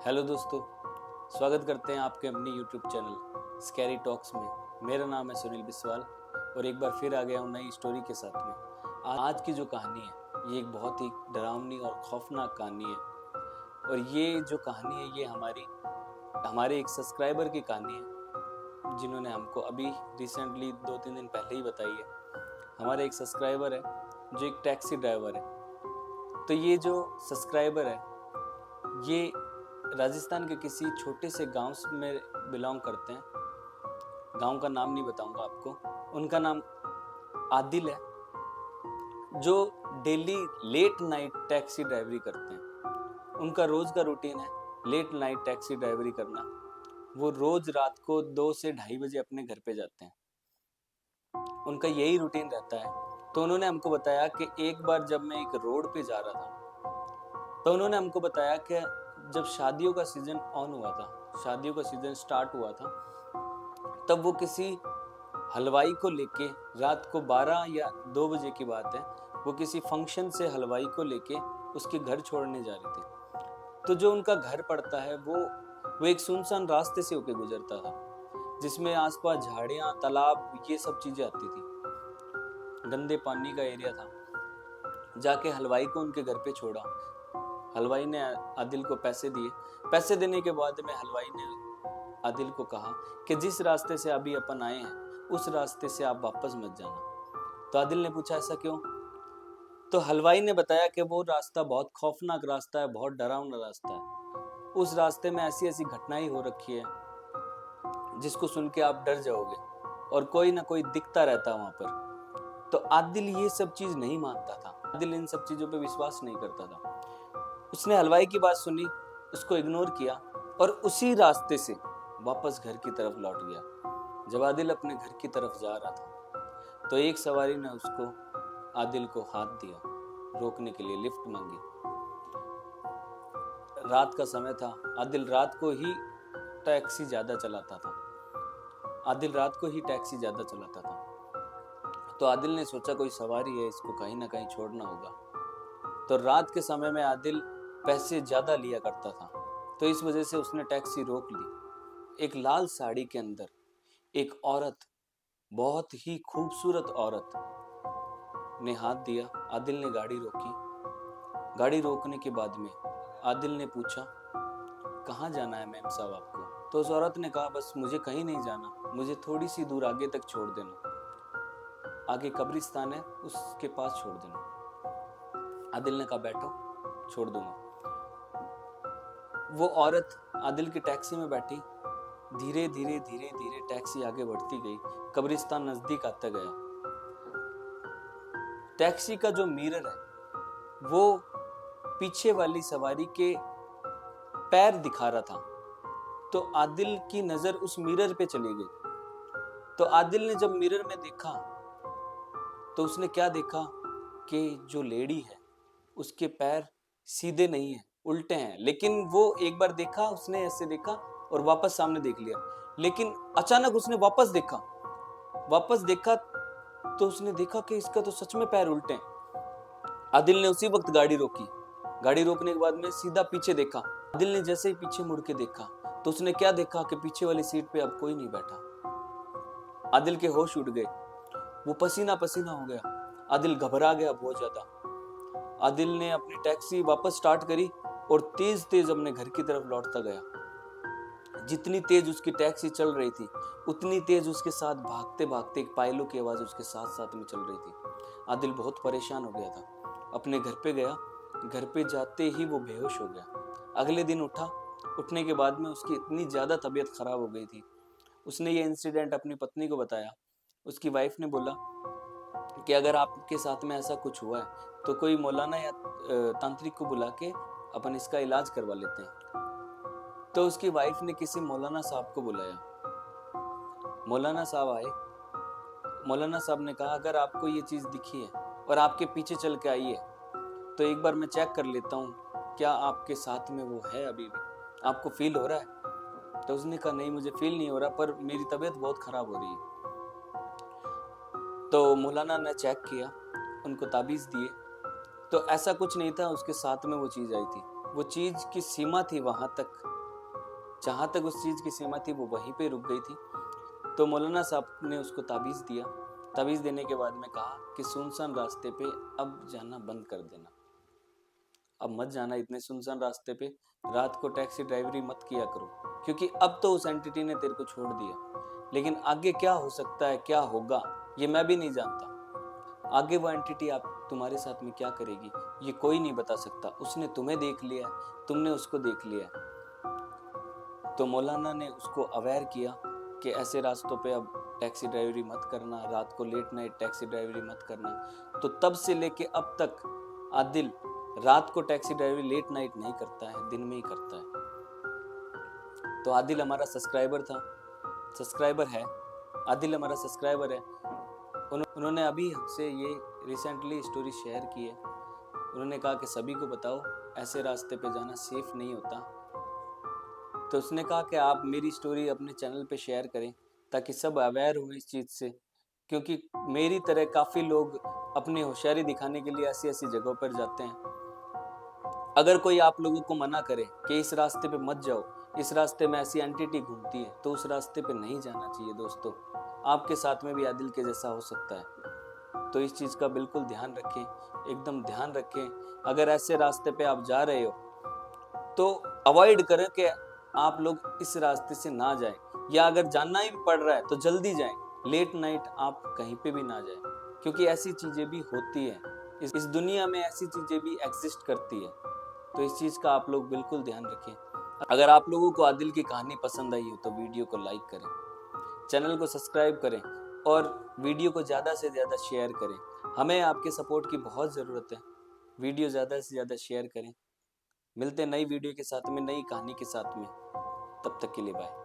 Hello दोस्तों, स्वागत करते हैं आपके अपने यूट्यूब चैनल स्कैरी टॉक्स में। मेरा नाम है सुनील बिस्वाल और एक बार फिर आ गया हूँ नई स्टोरी के साथ में। आज की जो कहानी है ये एक बहुत ही डरावनी और खौफनाक कहानी है। और ये जो कहानी है ये हमारे एक सब्सक्राइबर की कहानी है जिन्होंने हमको अभी रिसेंटली 2-3 दिन पहले ही बताई है। हमारे एक सब्सक्राइबर है जो एक टैक्सी ड्राइवर है। तो ये जो सब्सक्राइबर है ये राजस्थान के किसी छोटे से गांव में बिलोंग करते हैं। गांव का नाम नहीं बताऊंगा आपको। उनका नाम आदिल है, जो डेली लेट नाइट टैक्सी ड्राइवरी करते हैं। उनका रोज का रूटीन है लेट नाइट टैक्सी ड्राइवरी करना। वो रोज रात को 2 से 2:30 बजे अपने घर पे जाते हैं। उनका यही रूटीन रहता है। तो उन्होंने हमको बताया कि एक बार जब मैं एक रोड पे जा रहा था तो उन्होंने हमको बताया कि जब शादियों का सीजन ऑन हुआ था, शादियों का सीजन स्टार्ट हुआ था, तब वो किसी हलवाई को लेके रात को 12 या 2 बजे की बात है, वो किसी फंक्शन से हलवाई को लेके उसके घर छोड़ने जा रहे थे। तो जो उनका घर पड़ता है वो एक सुनसान रास्ते से होके गुजरता था जिसमें आसपास झाड़ियां, तालाब, ये सब चीजें आती थी। गंदे पानी का एरिया था। जाके हलवाई को उनके घर पे छोड़ा। हलवाई ने आदिल को पैसे दिए। पैसे देने के बाद में हलवाई ने आदिल को कहा कि जिस रास्ते से अभी अपन आए हैं उस रास्ते से आप वापस मत जाना। तो आदिल ने पूछा ऐसा क्यों? तो हलवाई ने बताया कि वो रास्ता बहुत खौफनाक रास्ता है, बहुत डरावना रास्ता है। उस रास्ते में ऐसी ऐसी घटनाएं हो रखी है जिसको सुन के आप डर जाओगे और कोई ना कोई दिखता रहता है वहां पर। तो आदिल ये सब चीज नहीं मानता था। आदिल इन सब चीजों पे विश्वास नहीं करता था। उसने हलवाई की बात सुनी, उसको इग्नोर किया और उसी रास्ते से वापस घर की तरफ लौट गया। जब आदिल अपने घर की तरफ जा रहा था तो एक सवारी ने उसको आदिल को हाथ दिया, रोकने के लिए लिफ्ट मांगी। रात का समय था। आदिल रात को ही टैक्सी ज्यादा चलाता था। तो आदिल ने सोचा कोई सवारी है, इसको कहीं ना कहीं छोड़ना होगा। तो रात के समय में आदिल पैसे ज्यादा लिया करता था, तो इस वजह से उसने टैक्सी रोक ली। एक लाल साड़ी के अंदर एक औरत, बहुत ही खूबसूरत औरत ने हाथ दिया। आदिल ने गाड़ी रोकी। गाड़ी रोकने के बाद में आदिल ने पूछा कहाँ जाना है मैम साहब आपको? तो उस औरत ने कहा बस मुझे कहीं नहीं जाना, मुझे थोड़ी सी दूर आगे तक छोड़ देना, आगे कब्रिस्तान है उसके पास छोड़ देना। आदिल ने कहा बैठो, छोड़ दूंगा। वो औरत आदिल की टैक्सी में बैठी। धीरे धीरे टैक्सी आगे बढ़ती गई। कब्रिस्तान नजदीक आता गया। टैक्सी का जो मिरर है वो पीछे वाली सवारी के पैर दिखा रहा था। तो आदिल की नजर उस मिरर पे चली गई। तो आदिल ने जब मिरर में देखा तो उसने क्या देखा कि जो लेडी है उसके पैर सीधे नहीं है, उल्टे हैं। लेकिन वो एक बार देखा, उसने ऐसे देखा और वापस सामने देख लिया। लेकिन अचानक उसने वापस देखा तो उसने देखा कि इसका तो सच में पैर उल्टे हैं। आदिल ने उसी वक्त गाड़ी रोकी। गाड़ी रोकने के बाद में सीधा पीछे देखा। आदिल ने जैसे ही पीछे मुड़ के देखा तो उसने क्या देखा कि पीछे वाली सीट पे अब कोई नहीं बैठा। आदिल के होश उड़ गए। वो पसीना पसीना हो गया। आदिल घबरा गया बहुत ज्यादा। आदिल ने अपनी टैक्सी वापस स्टार्ट करी और तेज तेज अपने घर की तरफ लौटता गया। जितनी तेज उसकी टैक्सी चल रही थी उतनी तेज उसके साथ भागते भागते एक पायलों की आवाज उसके साथ साथ में चल रही थी। आदिल बहुत परेशान हो गया था। अपने घर पे गया। घर पे जाते ही वो बेहोश हो गया। अगले दिन उठा। उठने के बाद में उसकी इतनी ज्यादा तबीयत खराब हो गई थी। उसने ये इंसिडेंट अपनी पत्नी को बताया। उसकी वाइफ ने बोला कि अगर आपके साथ में ऐसा कुछ हुआ है तो कोई मौलाना या तांत्रिक को बुला के अपन इसका इलाज करवा लेते हैं। तो उसकी वाइफ ने किसी मौलाना साहब को बुलाया। मौलाना साहब आए। मौलाना साहब ने कहा अगर आपको ये चीज दिखी है और आपके पीछे चल के आई है तो एक बार मैं चेक कर लेता हूँ क्या आपके साथ में वो है, अभी भी आपको फील हो रहा है? तो उसने कहा नहीं मुझे फील नहीं हो रहा, पर मेरी तबीयत बहुत खराब हो रही है। तो मौलाना ने चेक किया, उनको ताबीज दिए तो ऐसा कुछ नहीं था, उसके साथ में वो चीज आई थी। वो चीज की सीमा थी वहां तक जहाँ तक उस चीज़ की सीमा थी वो वहीं पे रुक गई थी। तो मौलाना साहब ने उसको ताबीज़ दिया। ताबीज़ देने के बाद में कहा कि सुनसान रास्ते पे अब जाना बंद कर देना, अब मत जाना इतने सुनसान रास्ते पे, रात को टैक्सी ड्राइवरी मत किया करो, क्योंकि अब तो उस एंटिटी ने तेरे को छोड़ दिया, लेकिन आगे क्या हो सकता है, क्या होगा, ये मैं भी नहीं जानता। आगे वो एंटिटी आप तुम्हारे साथ में क्या करेगी ये कोई नहीं बता सकता। उसने तुम्हें देख लिया है, तुमने उसको देख लिया है। तो मौलाना ने उसको अवेयर किया कि ऐसे रास्तों पे अब टैक्सी ड्राइवरी मत करना, रात को लेट नाइट टैक्सी ड्राइवरी मत करना। तो तब से लेके अब तक आदिल रात को टैक्सी ड्राइवरी लेट नाइट नहीं करता है, दिन में ही करता है। तो आदिल हमारा सब्सक्राइबर है। आदिल हमारा सब्सक्राइबर है। उन्होंने अभी हमसे ये रिसेंटली स्टोरी शेयर की है। उन्होंने कहा कि सभी को बताओ ऐसे रास्ते पे जाना सेफ नहीं होता। तो उसने कहा कि आप मेरी स्टोरी अपने चैनल पे शेयर करें ताकि सब अवेयर हो इस चीज़ से, क्योंकि मेरी तरह काफ़ी लोग अपनी होशियारी दिखाने के लिए ऐसी ऐसी जगहों पर जाते हैं। अगर कोई आप लोगों को मना करे कि इस रास्ते पे मत जाओ, इस रास्ते में ऐसी एंटिटी घूमती है, तो उस रास्ते पे नहीं जाना चाहिए दोस्तों। आपके साथ में भी आदिल के जैसा हो सकता है। तो इस चीज़ का बिल्कुल ध्यान रखें, एकदम ध्यान रखें। अगर ऐसे रास्ते पे आप जा रहे हो तो अवॉइड करें कि आप लोग इस रास्ते से ना जाएं, या अगर जाना ही पड़ रहा है तो जल्दी जाएं। लेट नाइट आप कहीं पे भी ना जाएं, क्योंकि ऐसी चीज़ें भी होती हैं। इस दुनिया में ऐसी चीज़ें भी एग्जिस्ट करती है। तो इस चीज़ का आप लोग बिल्कुल ध्यान रखें। अगर आप लोगों को आदिल की कहानी पसंद आई हो तो वीडियो को लाइक करें, चैनल को सब्सक्राइब करें और वीडियो को ज़्यादा से ज़्यादा शेयर करें। हमें आपके सपोर्ट की बहुत ज़रूरत है। वीडियो ज़्यादा से ज़्यादा शेयर करें। मिलते हैं नई वीडियो के साथ में, नई कहानी के साथ में। तब तक के लिए बाय।